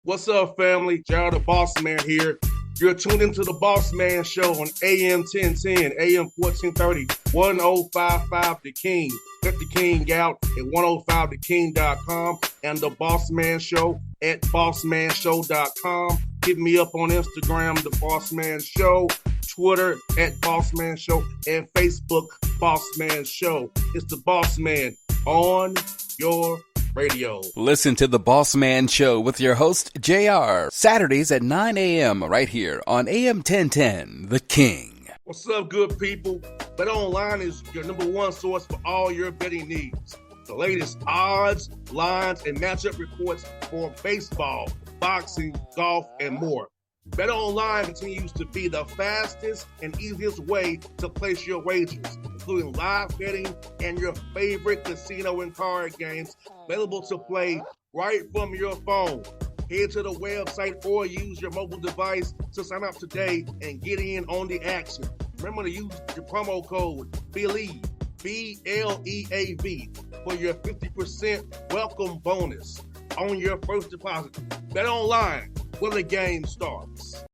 What's up, family? Jared the Bossman here. You're tuned into the Bossman Show on AM 1010, AM 1430, 1055 The King. Let the King out at 105theking.com and the Bossman Show at bossmanshow.com. Hit me up on Instagram, The Bossman Show, Twitter at Bossman Show, and Facebook, Bossman Show. It's the Bossman on your radio. Listen to the Bossman Show with your host, JR, Saturdays at 9 a.m. right here on AM 1010, The King. What's up, good people? BetOnline is your number one source for all your betting needs. The latest odds, lines, and matchup reports for baseball, boxing, golf, and more. BetOnline continues to be the fastest and easiest way to place your wagers, including live betting and your favorite casino and card games available to play right from your phone. Head to the website or use your mobile device to sign up today and get in on the action. Remember to use your promo code BELIEVE, BLEAV, for your 50% welcome bonus on your first deposit. BetOnline, where the game starts.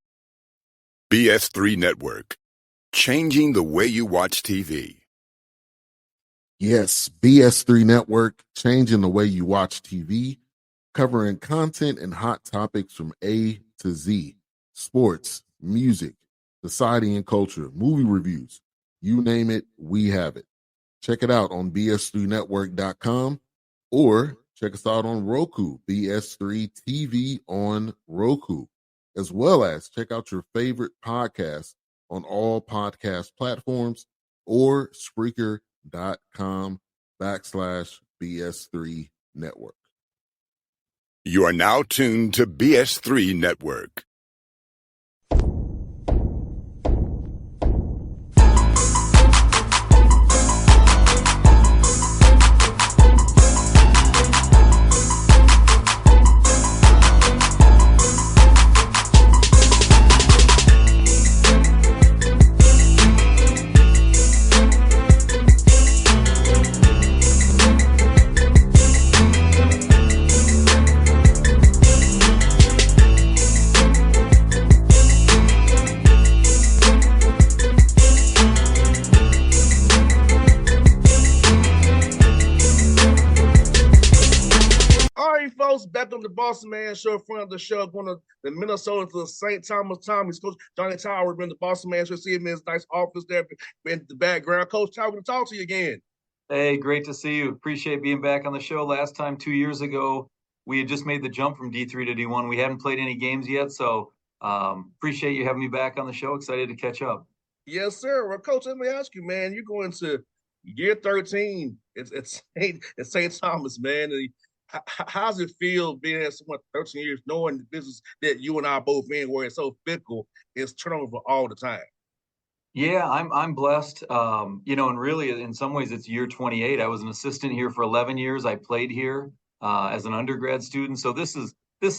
BS3 Network, changing the way you watch TV. Yes, BS3 Network, changing the way you watch TV, covering content and hot topics from A to Z, sports, music, society and culture, movie reviews, you name it, we have it. Check it out on bs3network.com or check us out on Roku, BS3 TV on Roku, as well as check out your favorite podcast on all podcast platforms or Spreaker.com/BS3 Network. You are now tuned to BS3 Network. Back on the Bossman Show, in front of the show, going to the Minnesota to the St. Thomas Tommies. Coach Johnny Tower been the Bossman Show. See him in his nice office there in the background. Coach Tower, going to talk to you again. Hey, great to see you. Appreciate being back on the show. Last time, 2 years ago, we had just made the jump from D3 to D1. We hadn't played any games yet, so appreciate you having me back on the show. Excited to catch up. Yes, sir. Well, Coach, let me ask you, man, you're going to year 13 at St. Thomas, man. How's it feel being at someone 13 years, knowing the business that you and I both in, where it's so fickle, it's turnover all the time? Yeah, I'm blessed. And really, in some ways, it's year 28. I was an assistant here for 11 years. I played here as an undergrad student. So this is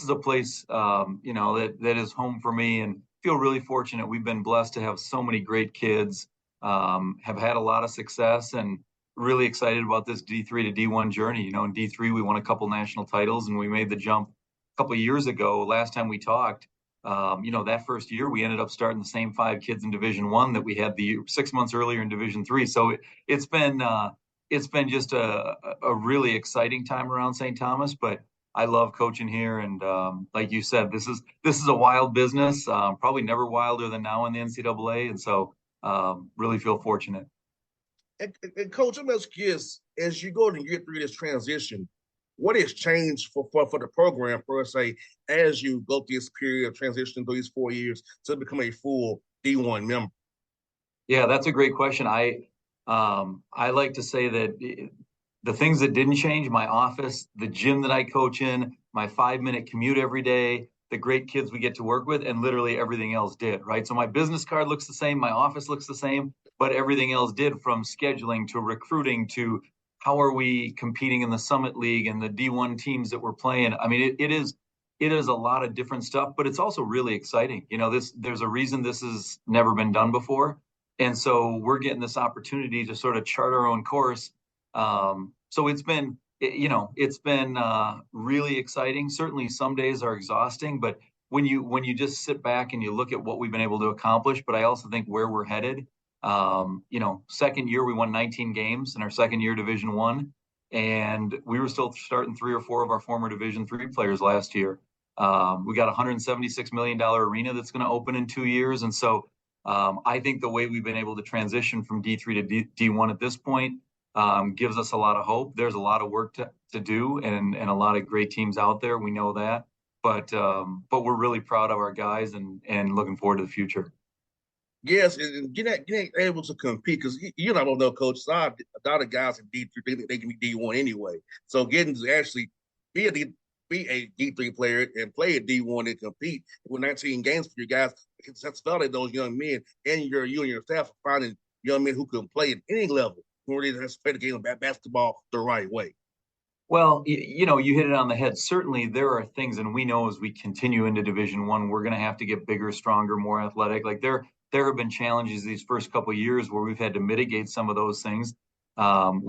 a place, that is home for me, and feel really fortunate. We've been blessed to have so many great kids, have had a lot of success, and really excited about this D3 to D1 journey. In D3, we won a couple national titles, and we made the jump a couple of years ago. Last time we talked, that first year, we ended up starting the same 5 kids in Division I that we had the 6 months earlier in Division III. So it's been just a really exciting time around St. Thomas, but I love coaching here. And like you said, this is a wild business, probably never wilder than now in the NCAA. And so really feel fortunate. And Coach, I'm just curious, as you go to year 3 this transition, what has changed for the program, per se, as you go through this period of transition through these 4 years to become a full D1 member? Yeah, that's a great question. I like to say that the things that didn't change, my office, the gym that I coach in, my 5-minute commute every day, the great kids we get to work with, and literally everything else did, right? So my business card looks the same, my office looks the same, but everything else did, from scheduling to recruiting to how are we competing in the Summit League and the D1 teams that we're playing. I mean, it is a lot of different stuff, but it's also really exciting. There's a reason this has never been done before. And so we're getting this opportunity to sort of chart our own course. So it's been it's been really exciting. Certainly some days are exhausting, but when you just sit back and you look at what we've been able to accomplish, but I also think where we're headed. Second year we won 19 games in our second year Division One, and we were still starting 3 or 4 of our former Division Three players last year. We got a $176 million arena that's going to open in 2 years, and so I think the way we've been able to transition from D3 to D1 at this point gives us a lot of hope. There's a lot of work to do, and a lot of great teams out there. We know that, but we're really proud of our guys and looking forward to the future. Yes, and getting able to compete, because you don't know, Coach. A lot of guys in D3 they can be D1 anyway. So getting to actually be a D3 player and play at D1 and compete with 19 games for you guys, that's valid those young men, and you and your staff are finding young men who can play at any level, who really has to play the game of basketball the right way. Well, you hit it on the head. Certainly there are things, and we know as we continue into Division One, we're going to have to get bigger, stronger, more athletic. Like there have been challenges these first couple of years where we've had to mitigate some of those things. We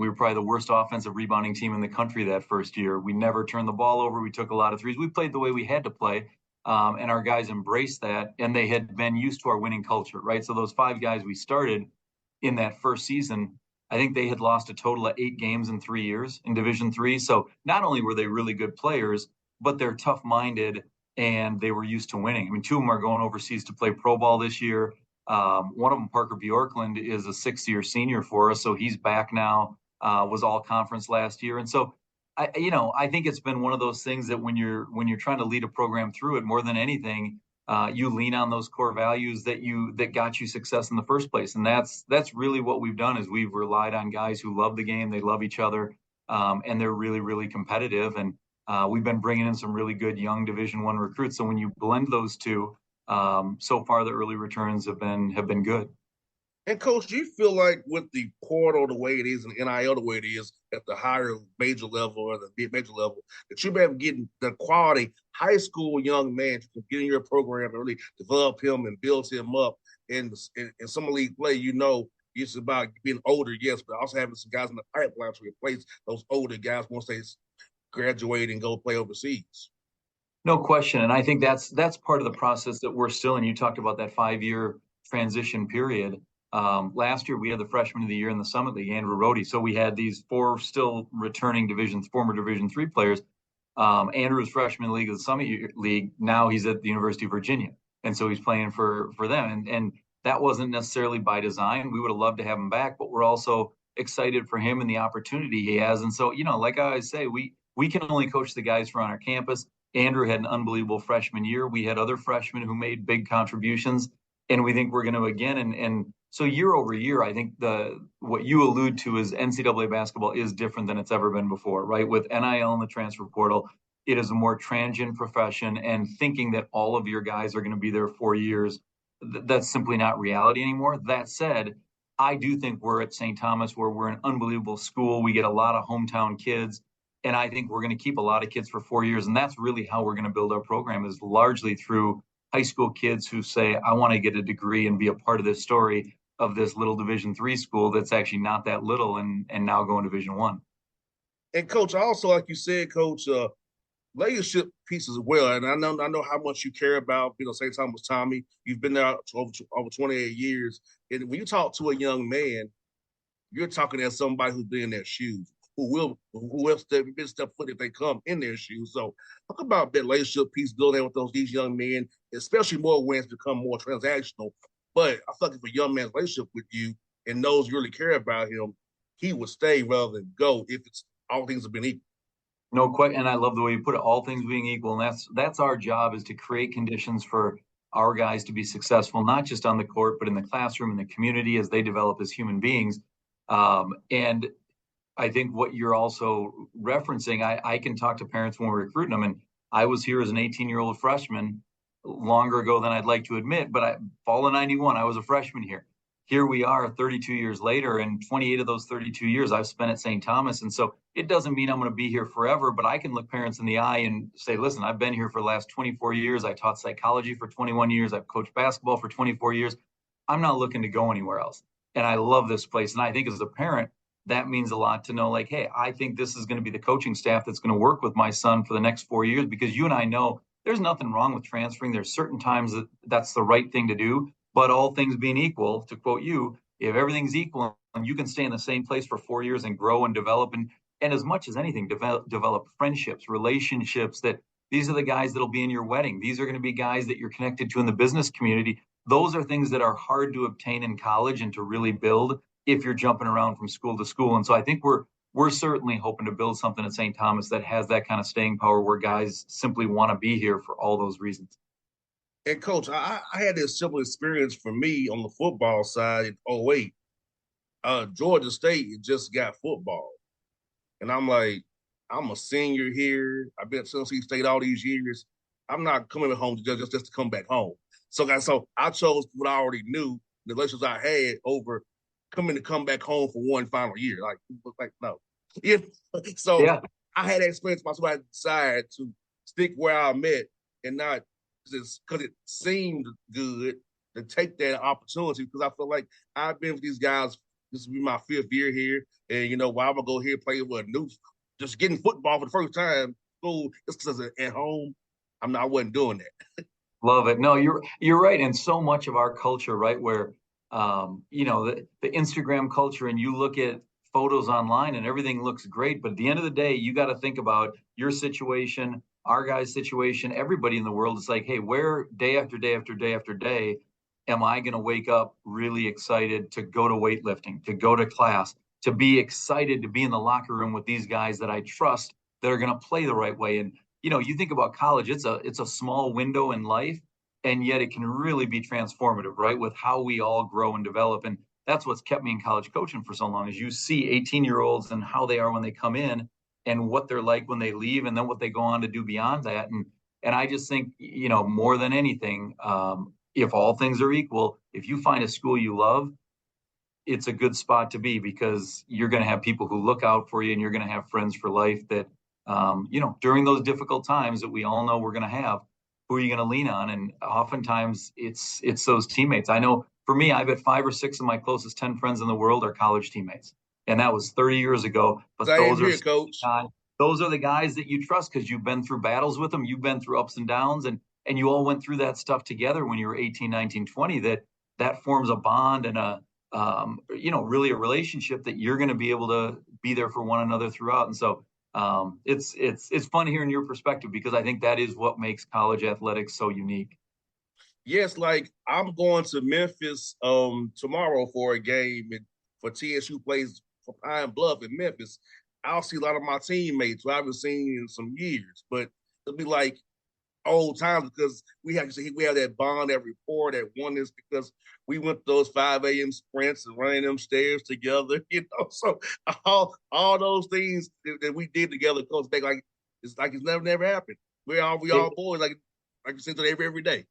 were probably the worst offensive rebounding team in the country that first year. We never turned the ball over. We took a lot of threes. We played the way we had to play, and our guys embraced that, and they had been used to our winning culture, right? So those 5 guys we started in that first season, I think they had lost a total of 8 games in 3 years in Division Three. So not only were they really good players, but they're tough-minded and they were used to winning. I mean, 2 of them are going overseas to play pro ball this year. One of them, Parker Bjorklund, is a 6th-year senior for us, so he's back now. Was all conference last year, and so I think it's been one of those things that when you're trying to lead a program through it, more than anything, you lean on those core values that got you success in the first place, and that's really what we've done. Is we've relied on guys who love the game, they love each other, and they're really, really competitive. And we've been bringing in some really good young Division I recruits. So when you blend those two, so far the early returns have been good. And Coach, do you feel like with the portal the way it is and NIL the way it is at the higher major level or the mid-major level, that you've been getting the quality high school young man to get in your program and really develop him and build him up in summer league play? It's about being older, yes, but also having some guys in the pipeline to replace those older guys once they graduate and go play overseas. No question, and I think that's part of the process that we're still in. You talked about that 5-year transition period. Last year, we had the freshman of the year in the Summit League, Andrew Rohde. So we had these 4 still returning former Division III players. Andrew's freshman league of the Summit League. Now he's at the University of Virginia, and so he's playing for them. And that wasn't necessarily by design. We would have loved to have him back, but we're also excited for him and the opportunity he has. And so, like I always say, we can only coach the guys who are on our campus. Andrew had an unbelievable freshman year. We had other freshmen who made big contributions, and we think we're going to again. And so year over year, I think what you allude to is NCAA basketball is different than it's ever been before, right? With NIL and the transfer portal, it is a more transient profession, and thinking that all of your guys are going to be there 4 years, that's simply not reality anymore. That said, I do think we're at St. Thomas, where we're an unbelievable school. We get a lot of hometown kids, and I think we're going to keep a lot of kids for 4 years, and that's really how we're going to build our program, is largely through high school kids who say, I want to get a degree and be a part of this story of this little Division III school that's actually not that little and now going to Division I. And Coach, also, like you said, Coach, leadership pieces as well. And I know how much you care about, St. Thomas Tommy. You've been there over 28 years. And when you talk to a young man, you're talking as somebody who's been in their shoes, who will step foot if they come in their shoes. So talk about that leadership piece, building with these young men, especially more when it's become more transactional. But I feel like if a young man's relationship with you and knows you really care about him, he would stay rather than go if it's all things have been equal. No question, and I love the way you put it, all things being equal. And that's our job, is to create conditions for our guys to be successful, not just on the court, but in the classroom, in the community, as they develop as human beings. And I think what you're also referencing, I can talk to parents when we're recruiting them. And I was here as an 18-year-old freshman longer ago than I'd like to admit, but fall of 91, I was a freshman here. Here we are 32 years later, and 28 of those 32 years I've spent at St. Thomas. And so it doesn't mean I'm going to be here forever, but I can look parents in the eye and say, listen, I've been here for the last 24 years. I taught psychology for 21 years. I've coached basketball for 24 years. I'm not looking to go anywhere else. And I love this place. And I think as a parent, that means a lot to know, like, hey, I think this is going to be the coaching staff that's going to work with my son for the next 4 years, because you and I know there's nothing wrong with transferring. There's certain times that that's the right thing to do, but all things being equal, to quote you, if everything's equal and you can stay in the same place for 4 years and grow and develop, and as much as anything, develop friendships, relationships, that these are the guys that'll be in your wedding. These are going to be guys that you're connected to in the business community. Those are things that are hard to obtain in college and to really build if you're jumping around from school to school. And so I think we're certainly hoping to build something at St. Thomas that has that kind of staying power, where guys simply want to be here for all those reasons. And Coach, I had this simple experience for me on the football side in '08. Georgia State just got football. And I'm like, I'm a senior here. I've been at Tennessee State all these years. I'm not coming home just to come back home. So I chose what I already knew, the relationships I had, over to come back home for one final year. Like no. If so, yeah. I had that experience myself. I decided to stick where I'm at and not just because it seemed good to take that opportunity, because I feel like I've been with these guys. This will be my 5th year here. And, while I'm going to go here and play with a new, just getting football for the first time, school, just because at home, I wasn't doing that. Love it. No, you're right. And so much of our culture, right, where, the Instagram culture, and you look at photos online and everything looks great. But at the end of the day, you got to think about your situation, our guy's situation, everybody in the world. It's like, hey, where day after day after day after day am I going to wake up really excited to go to weightlifting, to go to class, to be excited to be in the locker room with these guys that I trust that are going to play the right way? And, you think about college, it's a small window in life, and yet it can really be transformative, right? With how we all grow and develop. And that's what's kept me in college coaching for so long, is you see 18-year-olds and how they are when they come in and what they're like when they leave, and then what they go on to do beyond that. And I just think, more than anything, if all things are equal, if you find a school you love, it's a good spot to be, because you're going to have people who look out for you, and you're going to have friends for life that, during those difficult times that we all know we're going to have, who are you going to lean on? And oftentimes it's those teammates. I know for me, I bet 5 or 6 of my closest 10 friends in the world are college teammates. And that was 30 years ago. But those are the guys that you trust, because you've been through battles with them. You've been through ups and downs, and you all went through that stuff together when you were 18, 19, 20, that forms a bond and really a relationship that you're going to be able to be there for one another throughout. And so it's fun hearing your perspective, because I think that is what makes college athletics so unique. Yes, like I'm going to Memphis tomorrow for a game, and for TSU plays for Pine Bluff in Memphis. I'll see a lot of my teammates who I haven't seen in some years, but it'll be like old times, because we have that bond, that rapport, that oneness, because we went those 5 a.m. sprints and running them stairs together, So all those things that we did together goes back it's never happened. We all boys, like you said, every day.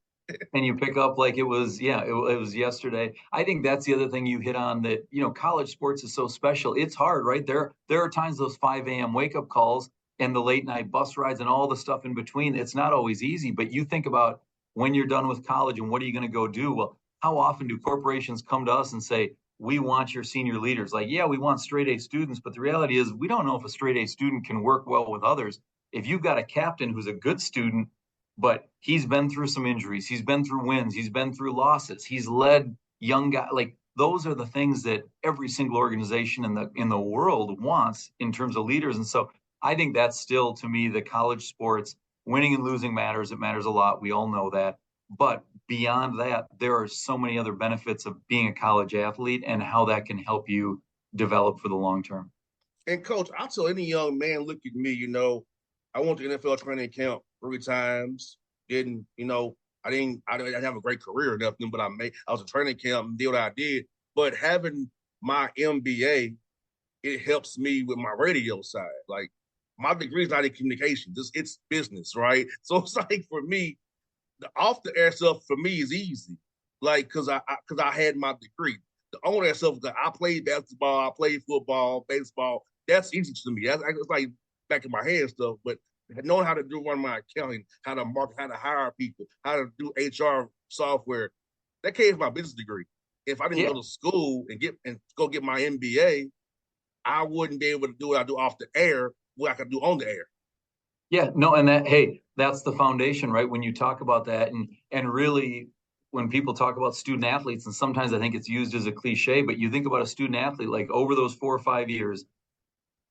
And you pick up like it was yesterday. I think that's the other thing you hit on, that, college sports is so special. It's hard, right? There are times those 5 a.m. wake up calls and the late night bus rides and all the stuff in between. It's not always easy, but you think about when you're done with college and what are you going to go do? Well, how often do corporations come to us and say, we want your senior leaders? Like, yeah, we want straight A students, but the reality is we don't know if a straight A student can work well with others. If you've got a captain who's a good student, but he's been through some injuries, he's been through wins, he's been through losses, he's led young guys, like those are the things that every single organization in the world wants in terms of leaders. And so I think that's still, to me, the college sports, winning and losing matters. It matters a lot. We all know that. But beyond that, there are so many other benefits of being a college athlete and how that can help you develop for the long term. And Coach, I'll tell any young man, look at me, I went to NFL training camp 3 times. I didn't have a great career or nothing, but I was a training camp and did what I did. But having my MBA, it helps me with my radio side. Like, my degree is not in communications. It's business, right? So it's like, for me, the off the air stuff for me is easy. Like, because I had my degree. The on air stuff, I played basketball, I played football, baseball. That's easy to me. It's like back in my head stuff. But knowing how to run my accounting, how to market, how to hire people, how to do HR software, that came from my business degree. If I didn't go to school and go get my MBA, I wouldn't be able to do what I do off the air, what I could do on the air. Yeah, no, and that's the foundation, right? When you talk about that, and really when people talk about student athletes, and sometimes I think it's used as a cliche, but you think about a student athlete, like over those 4 or 5 years,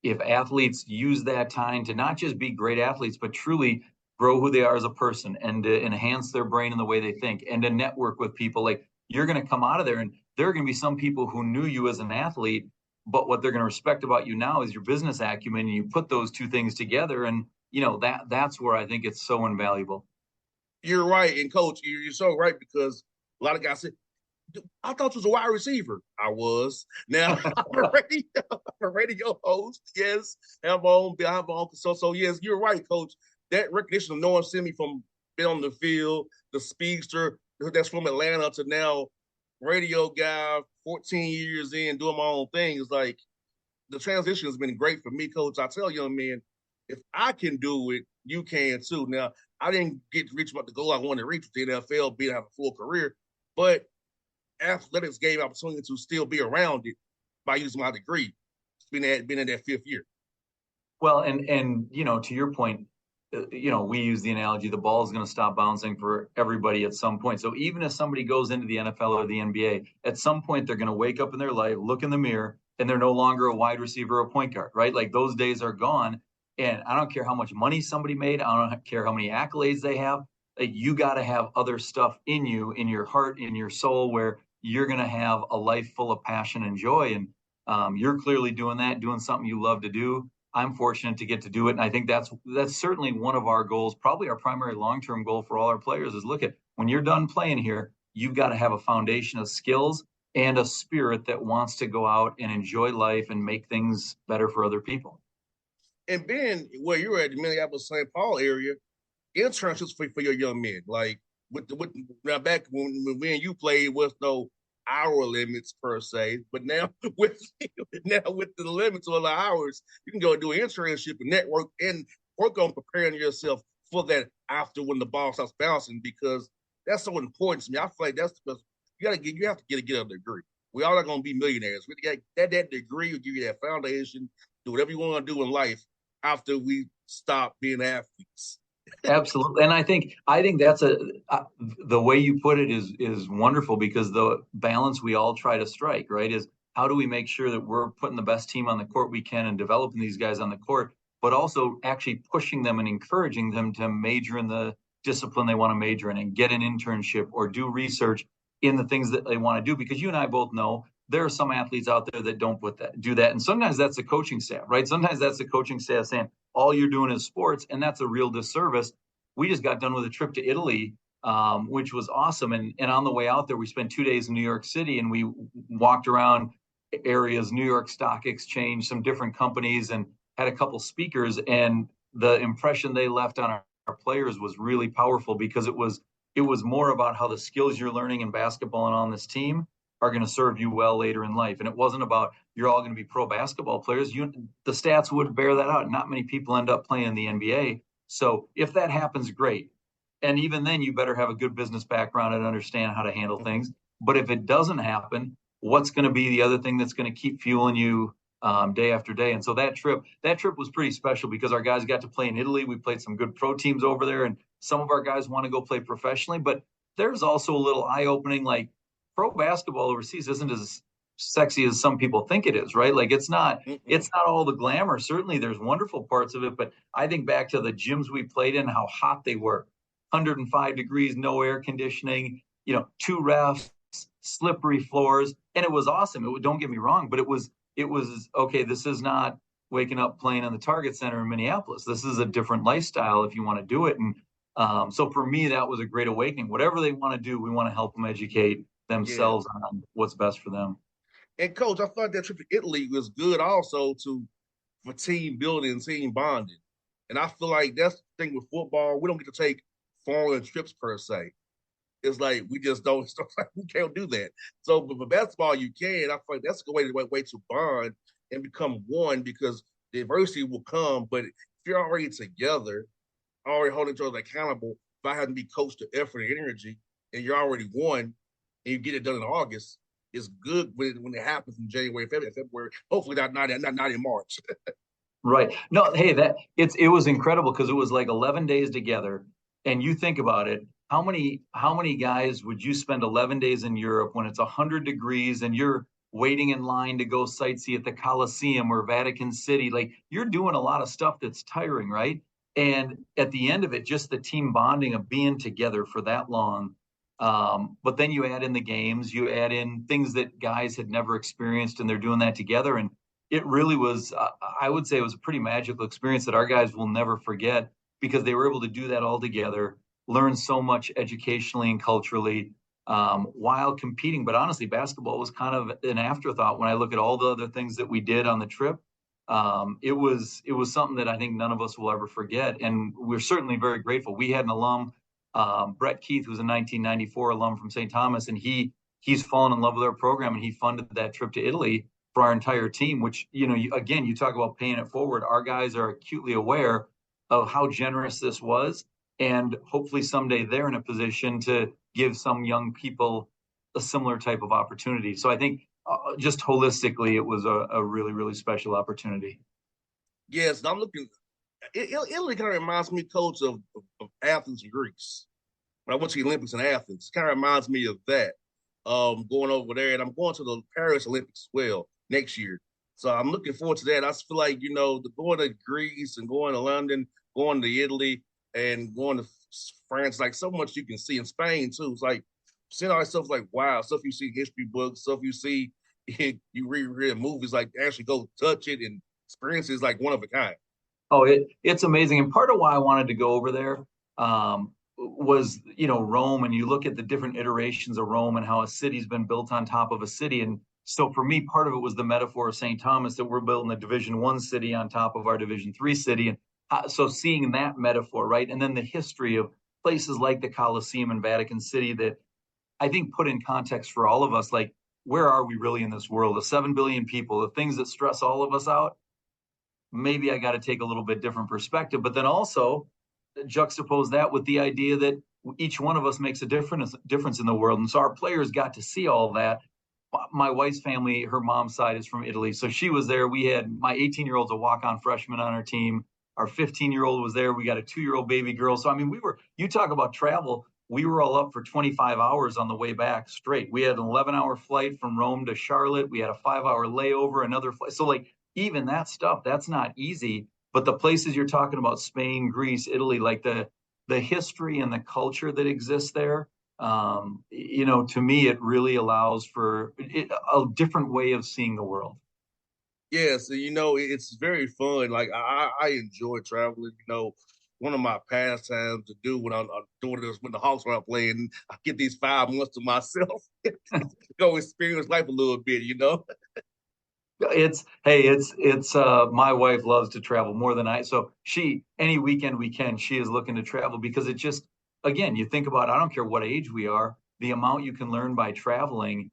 if athletes use that time to not just be great athletes, but truly grow who they are as a person and to enhance their brain and the way they think and to network with people, like you're going to come out of there and there are going to be some people who knew you as an athlete, but what they're going to respect about you now is your business acumen. And you put those two things together, and that's where I think it's so invaluable. You're right, and Coach, you're so right, because a lot of guys say, I thought you was a wide receiver. I was. Now I'm a radio host. Yes, have my own. So yes, you're right, Coach. That recognition of knowing Simi from being on the field, the speedster that's from Atlanta to now radio guy, 14 years in doing my own thing, is like the transition has been great for me, Coach. I tell young men, if I can do it, you can too. Now I didn't get to reach about the goal I wanted to reach with the NFL, being have a full career, but athletics gave opportunity to still be around it by using my degree, been in that 5th year. Well, and to your point, we use the analogy, the ball is going to stop bouncing for everybody at some point. So even if somebody goes into the NFL or the NBA, at some point they're going to wake up in their life, look in the mirror, and they're no longer a wide receiver or a point guard, right? Like those days are gone. And I don't care how much money somebody made. I don't care how many accolades they have. Like, you got to have other stuff in you, in your heart, in your soul, where you're going to have a life full of passion and joy. And you're clearly doing that, doing something you love to do. I'm fortunate to get to do it. And I think that's certainly one of our goals, probably our primary long-term goal for all our players, is look at, when you're done playing here, you've got to have a foundation of skills and a spirit that wants to go out and enjoy life and make things better for other people. And being where you're at, the Minneapolis, St. Paul area, internships for your young men. Like with now back when we and you played, with no hour limits per se, but now with the limits on the hours, you can go do an internship and network and work on preparing yourself for that after when the ball starts bouncing, because that's so important to me. I feel like that's because you have to get a degree. We all are going to be millionaires. We got that degree will give you that foundation, do whatever you want to do in life after we stop being athletes. Absolutely. And I think that's the way you put it is wonderful, because the balance we all try to strike, right, is how do we make sure that we're putting the best team on the court we can and developing these guys on the court, but also actually pushing them and encouraging them to major in the discipline they want to major in and get an internship or do research in the things that they want to do. Because you and I both know there are some athletes out there that don't do that. And sometimes that's the coaching staff, right? Sometimes that's the coaching staff saying, all you're doing is sports, and that's a real disservice. We just got done with a trip to Italy, which was awesome. And on the way out there, we spent 2 days in New York City, and we walked around areas, New York Stock Exchange, some different companies, and had a couple speakers. And the impression they left on our players was really powerful, because it was more about how the skills you're learning in basketball and on this team are going to serve you well later in life. And it wasn't about you're all going to be pro basketball players. The stats would bear that out. Not many people end up playing in the NBA. So if that happens, great. And even then, you better have a good business background and understand how to handle things. But if it doesn't happen, what's going to be the other thing that's going to keep fueling you day after day? And so that trip was pretty special, because our guys got to play in Italy. We played some good pro teams over there, and some of our guys want to go play professionally. But there's also a little eye-opening, like, pro basketball overseas isn't as sexy as some people think it is, right? Like, it's not all the glamour. Certainly there's wonderful parts of it, but I think back to the gyms we played in, how hot they were, 105 degrees, no air conditioning, 2 refs, slippery floors. And it was awesome. Don't get me wrong, but it was okay. This is not waking up playing in the Target Center in Minneapolis. This is a different lifestyle if you want to do it. And so for me, that was a great awakening. Whatever they want to do, we want to help them educate themselves on what's best for them. And Coach, I thought that trip to Italy was good also for team building, team bonding. And I feel like that's the thing with football. We don't get to take foreign trips per se. It's like we just don't. We can't do that. So, but for basketball, you can. I feel like that's a way to bond and become one, because the adversity will come. But if you're already together, already holding each other accountable, by having to be coached to effort and energy, and you're already one, and you get it done in August, is good when it happens in January, February. Hopefully not in March. Right. No, hey, it was incredible because it was like 11 days together. And you think about it, how many guys would you spend 11 days in Europe when it's 100 degrees and you're waiting in line to go sightsee at the Colosseum or Vatican City? Like, you're doing a lot of stuff that's tiring, right? And at the end of it, just the team bonding of being together for that long. But then you add in the games, you add in things that guys had never experienced, and they're doing that together. And it really was, I would say it was a pretty magical experience that our guys will never forget, because they were able to do that all together, learn so much educationally and culturally while competing. But honestly, basketball was kind of an afterthought when I look at all the other things that we did on the trip. It was something that I think none of us will ever forget. And we're certainly very grateful. We had an alum, Brett Keith, who's a 1994 alum from St. Thomas, and he's fallen in love with our program, and he funded that trip to Italy for our entire team, which, again, you talk about paying it forward. Our guys are acutely aware of how generous this was. And hopefully someday they're in a position to give some young people a similar type of opportunity. So I think just holistically, it was a really, really special opportunity. Yes, I'm looking. Italy kind of reminds me, Coach, of Athens and Greece. When I went to the Olympics in Athens, it kind of reminds me of that. Going over there, and I'm going to the Paris Olympics as well next year. So I'm looking forward to that. I just feel like, going to Greece and going to London, going to Italy, and going to France, like so much you can see in Spain too. It's like seeing all that stuff, like wow, stuff you see in history books, stuff you see, you read in movies, like actually go touch it and experience it is like one of a kind. Oh, it's amazing. And part of why I wanted to go over there was, Rome, and you look at the different iterations of Rome and how a city's been built on top of a city. And so for me, part of it was the metaphor of St. Thomas, that we're building a Division I city on top of our Division III city. And so seeing that metaphor, right? And then the history of places like the Colosseum and Vatican City that I think put in context for all of us, like, where are we really in this world of 7 billion people, the things that stress all of us out? Maybe I got to take a little bit different perspective, but then also juxtapose that with the idea that each one of us makes a difference in the world. And so our players got to see all that. My wife's family, her mom's side is from Italy. So she was there. We had my 18-year-old's a walk-on freshman on our team. Our 15-year-old was there. We got a 2-year-old baby girl. So, I mean, you talk about travel. We were all up for 25 hours on the way back straight. We had an 11-hour flight from Rome to Charlotte. We had a 5-hour layover, another flight. So, like, even that stuff, that's not easy. But the places you're talking about, Spain, Greece, Italy, like the history and the culture that exists there, to me, it really allows for a different way of seeing the world. Yes, it's very fun. Like I enjoy traveling. One of my pastimes to do when I'm doing this when the Hawks are playing, I get these 5 months to myself, go experience life a little bit. It's my wife loves to travel more than I. So any weekend we can, she is looking to travel, because it just, again, you think about, I don't care what age we are, the amount you can learn by traveling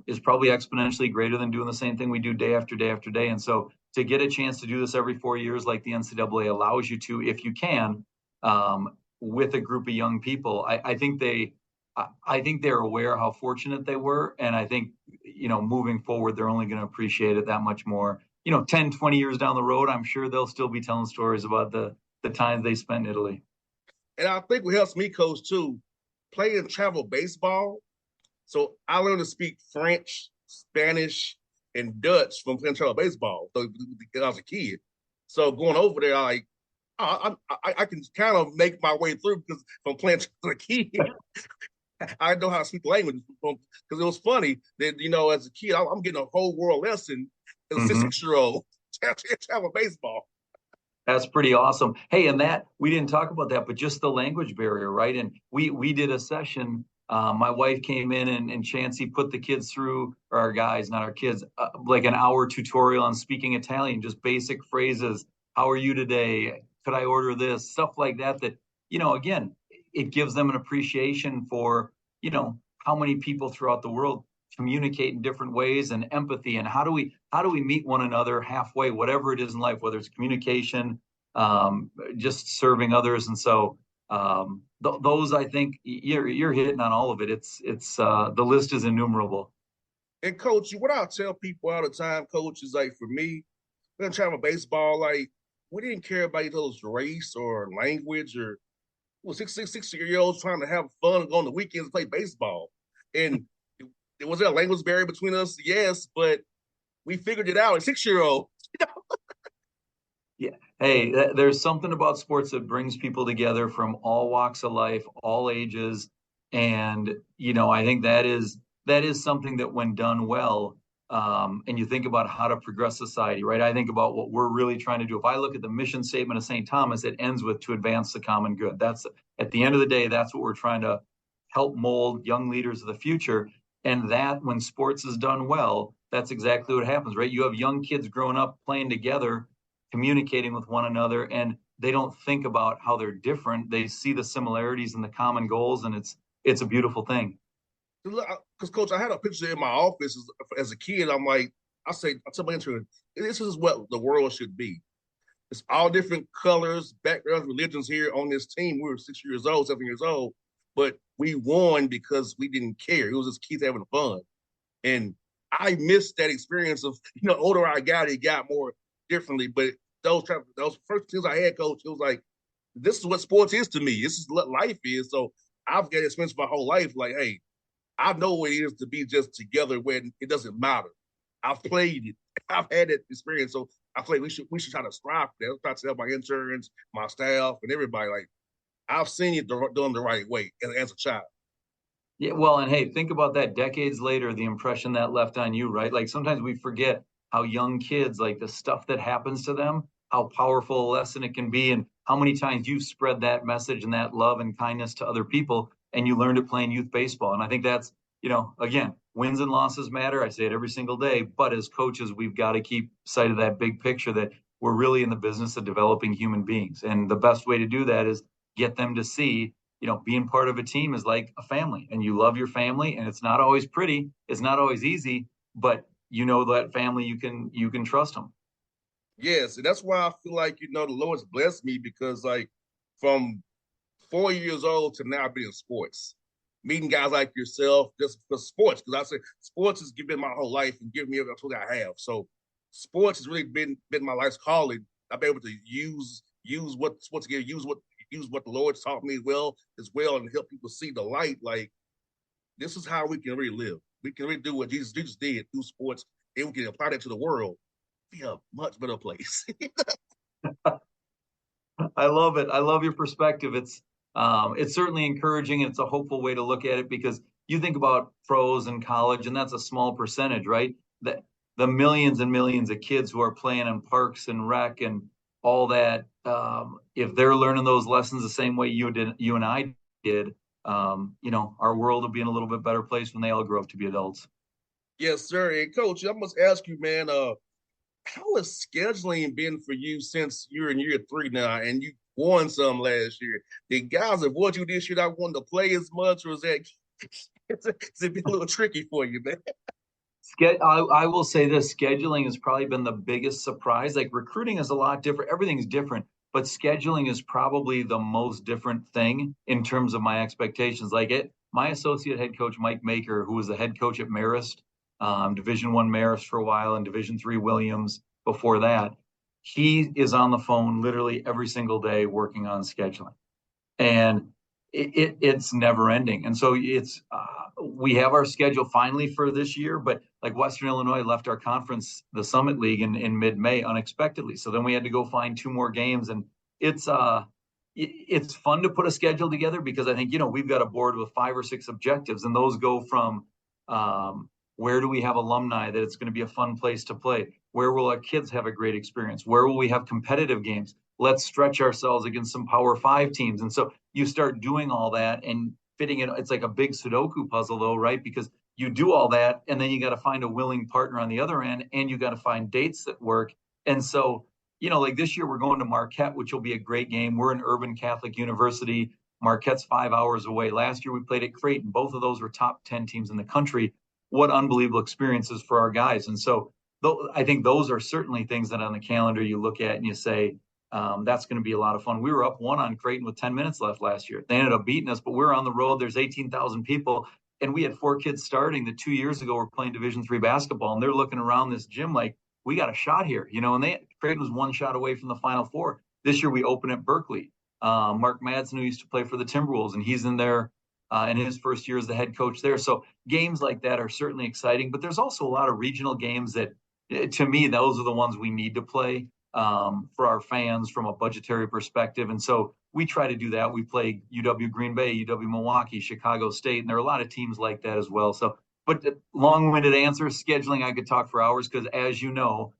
is probably exponentially greater than doing the same thing we do day after day after day. And so to get a chance to do this every 4 years, like the NCAA allows you to, if you can, with a group of young people, I think they're aware how fortunate they were. And I think, moving forward, they're only going to appreciate it that much more. 10, 20 years down the road, I'm sure they'll still be telling stories about the times they spent in Italy. And I think what helps me, Coach, too, playing travel baseball. So I learned to speak French, Spanish, and Dutch from playing travel baseball. So when I was a kid. So going over there, I can kind of make my way through, because from playing as a kid, I know how to speak the language. Because it was funny that, as a kid, I'm getting a whole world lesson as a 6-year-old travel baseball. That's pretty awesome. Hey, and that we didn't talk about that, but just the language barrier, right? And we did a session. My wife came in and Chancey put the kids through, or our guys, not our kids, like an hour tutorial on speaking Italian, just basic phrases. How are you today? Could I order this? Stuff like that, again, it gives them an appreciation for, how many people throughout the world communicate in different ways, and empathy, and how do we meet one another halfway, whatever it is in life, whether it's communication, just serving others. And so those, I think you're hitting on all of it. It's the list is innumerable. And coach, what I tell people all the time, coach, is like for me, when I'm trying to baseball, like we didn't care about each other's race or language or well, 6 year olds trying to have fun on the weekends and play baseball. And was there a language barrier between us? Yes, but we figured it out. A 6 year old. Yeah. Hey, there's something about sports that brings people together from all walks of life, all ages. And, I think that is something that when done well, and you think about how to progress society, right? I think about what we're really trying to do. If I look at the mission statement of St. Thomas, it ends with to advance the common good. That's at the end of the day, that's what we're trying to help mold young leaders of the future. And that when sports is done well, that's exactly what happens, right? You have young kids growing up playing together, communicating with one another, and they don't think about how they're different. They see the similarities and the common goals, and it's a beautiful thing. Because coach, I had a picture in my office as a kid. I'm like, I tell my intern, this is what the world should be. It's all different colors, backgrounds, religions here on this team. We were 6 years old, 7 years old, but we won because we didn't care. It was just kids having fun. And I missed that experience of, older I got, it got more differently. But those first teams I had, coach, it was like, this is what sports is to me. This is what life is. So I've got experience my whole life. Like, hey, I know what it is to be just together when it doesn't matter. I've played it. I've had that experience. So I feel like we should try to strive for that. Try to tell my interns, my staff, and everybody, like, I've seen it done the right way as a child. Yeah, well, and hey, think about that decades later, the impression that left on you, right? Like sometimes we forget how young kids, like the stuff that happens to them, how powerful a lesson it can be, and how many times you've spread that message and that love and kindness to other people, and you learned it playing youth baseball. And I think that's, again, wins and losses matter. I say it every single day, but as coaches, we've got to keep sight of that big picture that we're really in the business of developing human beings. And the best way to do that is get them to see being part of a team is like a family, and you love your family, and it's not always pretty, it's not always easy, but that family, you can trust them. Yes, and that's why I feel like the Lord's blessed me because like from 4 years old to now I've been in sports, meeting guys like yourself just for sports. Because I say sports has given my whole life and given me everything I have. So sports has really been my life's calling. I've been able to use what sports give, use what the Lord's taught me as well, and help people see the light. Like this is how we can really live. We can really do what Jesus did through sports, and we can apply that to the world. Be a much better place. I love it. I love your perspective. It's certainly encouraging, and it's a hopeful way to look at it because you think about pros in college, and that's a small percentage, right? The millions and millions of kids who are playing in parks and rec and all that, if they're learning those lessons the same way you and I did, our world will be in a little bit better place when they all grow up to be adults. Yes, sir. And coach, I must ask you, man, how has scheduling been for you since you're in year 3 now and you won some last year? Did guys avoid you this year not wanting to play as much, or is it been a little tricky for you, man? I will say this, scheduling has probably been the biggest surprise. Like recruiting is a lot different. Everything's different, but scheduling is probably the most different thing in terms of my expectations. My associate head coach, Mike Maker, who was the head coach at Marist, Division I Marist for a while, and Division III Williams before that, he is on the phone literally every single day working on scheduling. And it's never ending. And so we have our schedule finally for this year, but like Western Illinois left our conference, the Summit League in mid-May unexpectedly. So then we had to go find 2 more games, and it's fun to put a schedule together because I think, we've got a board with 5 or 6 objectives, and those go from where do we have alumni that it's going to be a fun place to play? Where will our kids have a great experience? Where will we have competitive games? Let's stretch ourselves against some Power 5 teams. And so you start doing all that and fitting it. It's like a big Sudoku puzzle though, right? Because you do all that and then you got to find a willing partner on the other end, and you got to find dates that work. And so, like this year we're going to Marquette, which will be a great game. We're an urban Catholic university. Marquette's 5 hours away. Last year we played at Creighton. Both of those were top 10 teams in the country. What unbelievable experiences for our guys. And so I think those are certainly things that on the calendar you look at and you say, that's going to be a lot of fun. We were up 1 on Creighton with 10 minutes left last year. They ended up beating us, but we're on the road. There's 18,000 people. And we had 4 kids starting that 2 years ago were playing Division III basketball, and they're looking around this gym like, we got a shot here, and Creighton was 1 shot away from the Final Four. This year we open at Berkeley. Mark Madsen, who used to play for the Timberwolves, and he's in there in his first year as the head coach there. So games like that are certainly exciting, but there's also a lot of regional games that, to me, those are the ones we need to play for our fans from a budgetary perspective. And so we try to do that. We play UW Green Bay, UW Milwaukee, Chicago State, and there are a lot of teams like that as well. So, but long-winded answer, scheduling, I could talk for hours because, as you know,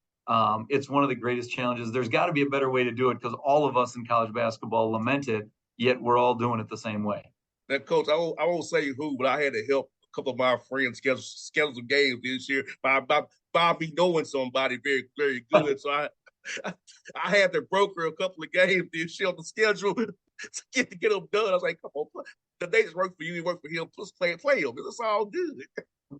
it's one of the greatest challenges. There's got to be a better way to do it because all of us in college basketball lament it, yet we're all doing it the same way. Now, Coach, I won't say who, but I had to help a couple of my friends schedule some games this year by me knowing somebody very, very good. So I had to broker a couple of games this year on the schedule to get them done. I was like, come on, the days work for you, it work for him. Just play them. It's all good.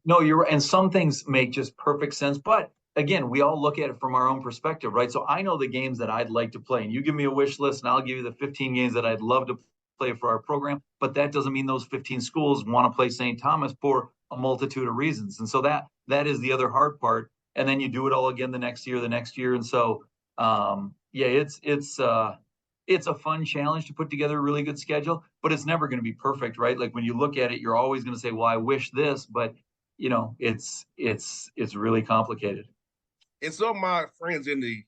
No, you're right. And some things make just perfect sense. But again, we all look at it from our own perspective, right? So I know the games that I'd like to play, and you give me a wish list, and I'll give you the 15 games that I'd love to play for our program. But that doesn't mean those 15 schools want to play St. Thomas for a multitude of reasons. And so that is the other hard part. And then you do it all again the next year. And so, it's a fun challenge to put together a really good schedule, but it's never going to be perfect, right? Like when you look at it, you're always going to say, well, I wish this, but it's really complicated. And some of my friends in the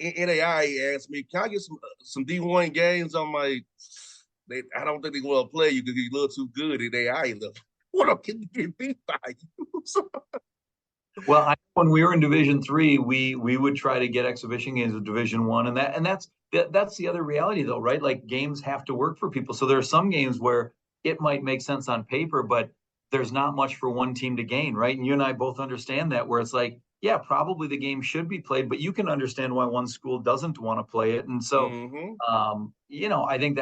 NAIA asked me, can I get some D1 games? I'm like, I don't think they want to play you because you look too good in NAIA level. What up, can you get beat by you? Well, when we were in Division III, we would try to get exhibition games with Division I, and that's the other reality, though, right? Like games have to work for people. So there are some games where it might make sense on paper, but there's not much for one team to gain, right? And you and I both understand that, where it's like, yeah, probably the game should be played, but you can understand why one school doesn't want to play it. And so, I think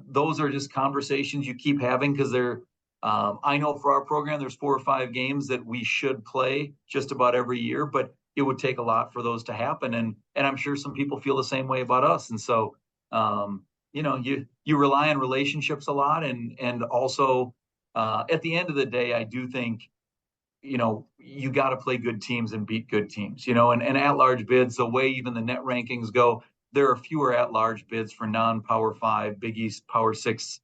those are just conversations you keep having because they're. I know for our program, there's 4 or 5 games that we should play just about every year, but it would take a lot for those to happen. And I'm sure some people feel the same way about us. And so, you rely on relationships a lot. And also, at the end of the day, I do think, you got to play good teams and beat good teams, and at-large bids, the way even the net rankings go, there are fewer at-large bids for non-Power 5, Big East, Power 6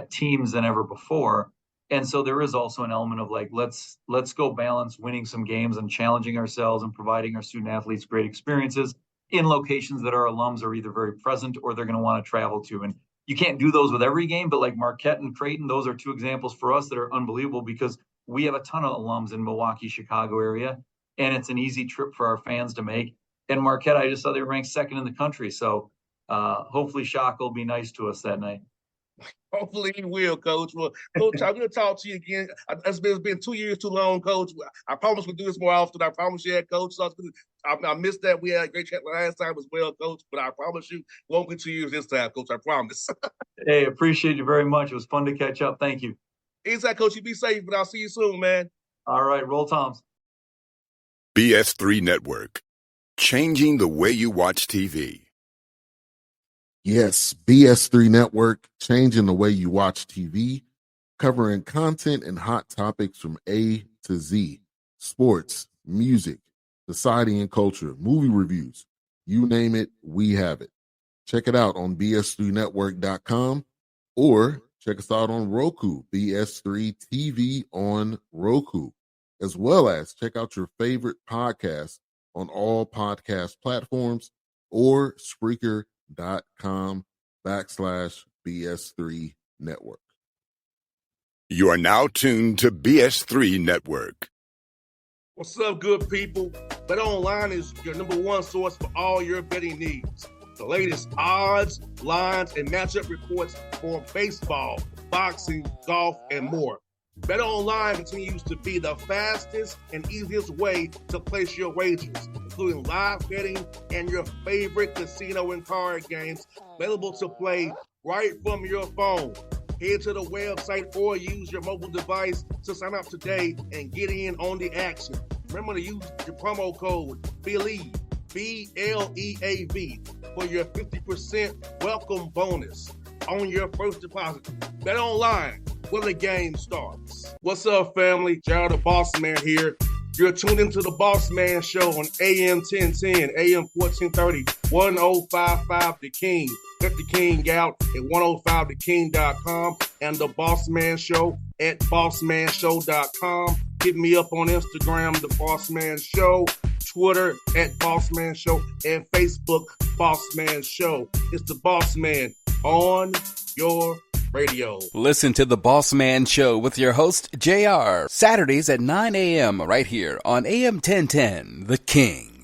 teams than ever before. And so there is also an element of like, let's go balance winning some games and challenging ourselves and providing our student athletes great experiences in locations that our alums are either very present or they're going to want to travel to. And you can't do those with every game, but like Marquette and Creighton, those are 2 examples for us that are unbelievable because we have a ton of alums in Milwaukee, Chicago area, and it's an easy trip for our fans to make. And Marquette, I just saw they ranked 2nd in the country. So hopefully Shock will be nice to us that night. Hopefully he will, Coach. Well, Coach, I'm going to talk to you again. It's been 2 years too long, Coach. I promise we'll do this more often. I promise you, Coach. So I missed that. We had a great chat last time as well, Coach. But I promise you, it won't be 2 years this time, Coach. I promise. Hey, appreciate you very much. It was fun to catch up. Thank you. Inside, Coach. You be safe, but I'll see you soon, man. All right. Roll Toms. BS3 Network. Changing the way you watch TV. Yes, BS3 Network, changing the way you watch TV, covering content and hot topics from A to Z, sports, music, society and culture, movie reviews, you name it, we have it. Check it out on bs3network.com or check us out on Roku, BS3 TV on Roku, as well as check out your favorite podcast on all podcast platforms or Spreaker.com/BS3 Network. You are now tuned to BS3 Network. What's up, good people? Bet Online is your #1 source for all your betting needs. The latest odds, lines, and matchup reports for baseball, boxing, golf, and more. Bet Online continues to be the fastest and easiest way to place your wagers, including live betting and your favorite casino and card games available to play right from your phone. Head to the website or use your mobile device to sign up today and get in on the action. Remember to use your promo code BELIEVE, BLEAV, for your 50% welcome bonus on your first deposit. Bet Online, when the game starts. What's up, family? Jared the Boss Man here. You're tuned into the Bossman Show on AM 1010, AM 1430, 1055 The King. Check The King out at 105theking.com and the Bossman Show at bossmanshow.com. Hit me up on Instagram, The Bossman Show, Twitter at Bossman Show, and Facebook, Bossman Show. It's the Bossman on your radio. Listen to the Bossman Show with your host, JR, Saturdays at 9 a.m. right here on AM 1010, The King.